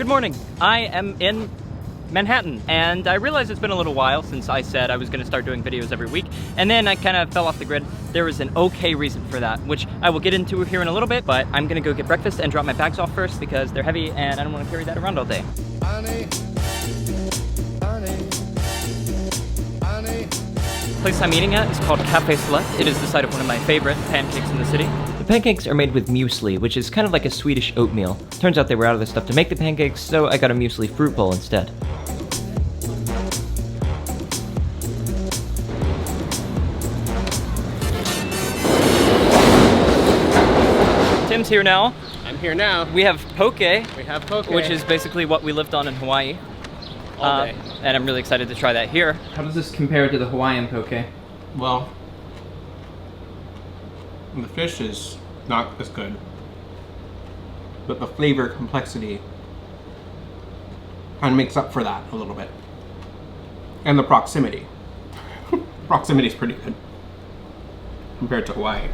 Good morning. I am in Manhattan, and I realize it's been a little while since I said I was going to start doing videos every week, and then I kind of fell off the grid. There was an okay reason for that, which I will get into here in a little bit, but I'm going to go get breakfast and drop my bags off first because they're heavy and I don't want to carry that around all day. The place I'm eating at is called Cafe Select. It is the site of one of my favorite pancakes in the city. The pancakes are made with muesli, which is kind of like a Swedish oatmeal. Turns out they were out of the stuff to make the pancakes, so I got a muesli fruit bowl instead. Tim's here now. I'm here now. We have poke. We have poke. Which is basically what we lived on in Hawaii. All day. And I'm really excited to try that here. How does this compare to the Hawaiian poke? Well, the fish is not as good, but the flavor complexity kind of makes up for that a little bit. And the proximity. Proximity is pretty good compared to Hawaii.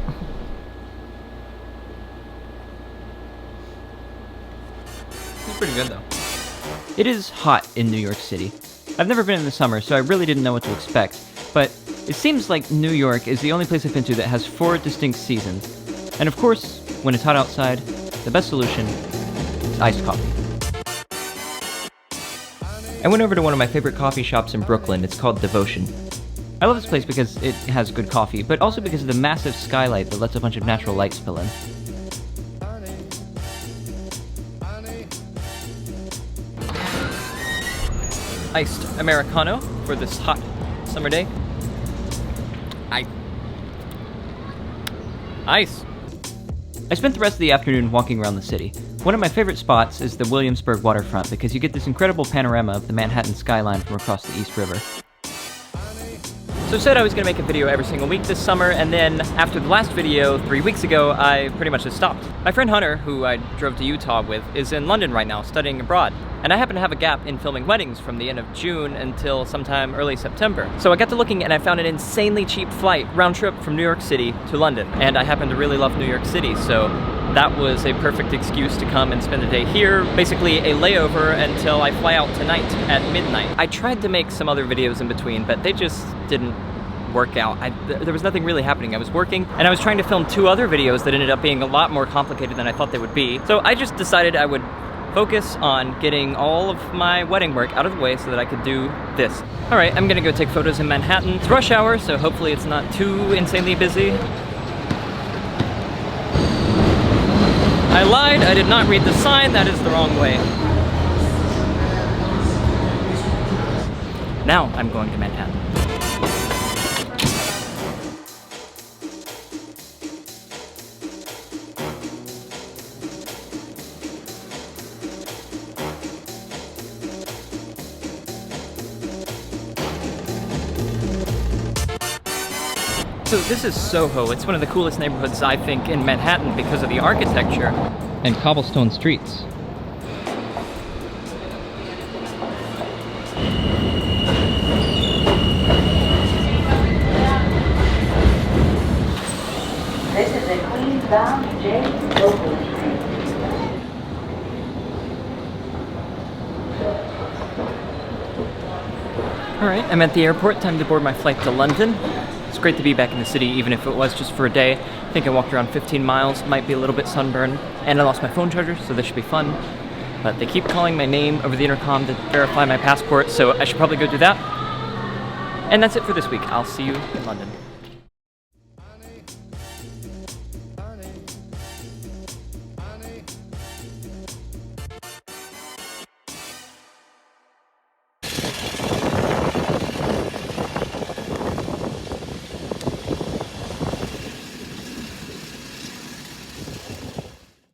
It's pretty good though. It is hot in New York City. I've never been in the summer, so I really didn't know what to expect, but it seems like New York is the only place I've been to that has 4 distinct seasons. And of course, when it's hot outside, the best solution is iced coffee. I went over to one of my favorite coffee shops in Brooklyn. It's called Devotion. I love this place because it has good coffee, but also because of the massive skylight that lets a bunch of natural light spill in. Iced Americano for this hot summer day. Ice. I spent the rest of the afternoon walking around the city. One of my favorite spots is the Williamsburg waterfront because you get this incredible panorama of the Manhattan skyline from across the East River. So I said I was going to make a video every single week this summer, and then after the last video 3 weeks ago, I pretty much just stopped. My friend Hunter, who I drove to Utah with, is in London right now studying abroad. And I happen to have a gap in filming weddings from the end of June until sometime early September. So I got to looking and I found an insanely cheap flight, round trip from New York City to London. And I happen to really love New York City, so that was a perfect excuse to come and spend a day here. Basically a layover until I fly out tonight at midnight. I tried to make some other videos in between, but they just didn't work out. There was nothing really happening. I was working and I was trying to film 2 other videos that ended up being a lot more complicated than I thought they would be. So I just decided I would focus on getting all of my wedding work out of the way so that I could do this. All right, I'm gonna go take photos in Manhattan. It's rush hour, so hopefully it's not too insanely busy. I lied, I did not read the sign, that is the wrong way. Now I'm going to Manhattan. So this is Soho. It's one of the coolest neighborhoods, I think, in Manhattan because of the architecture and cobblestone streets. This is a Queens-bound J. Local train. Alright, I'm at the airport. Time to board my flight to London. It's great to be back in the city, even if it was just for a day. I think I walked around 15 miles, might be a little bit sunburned, and I lost my phone charger, so this should be fun. But they keep calling my name over the intercom to verify my passport, so I should probably go do that. And that's it for this week. I'll see you in London.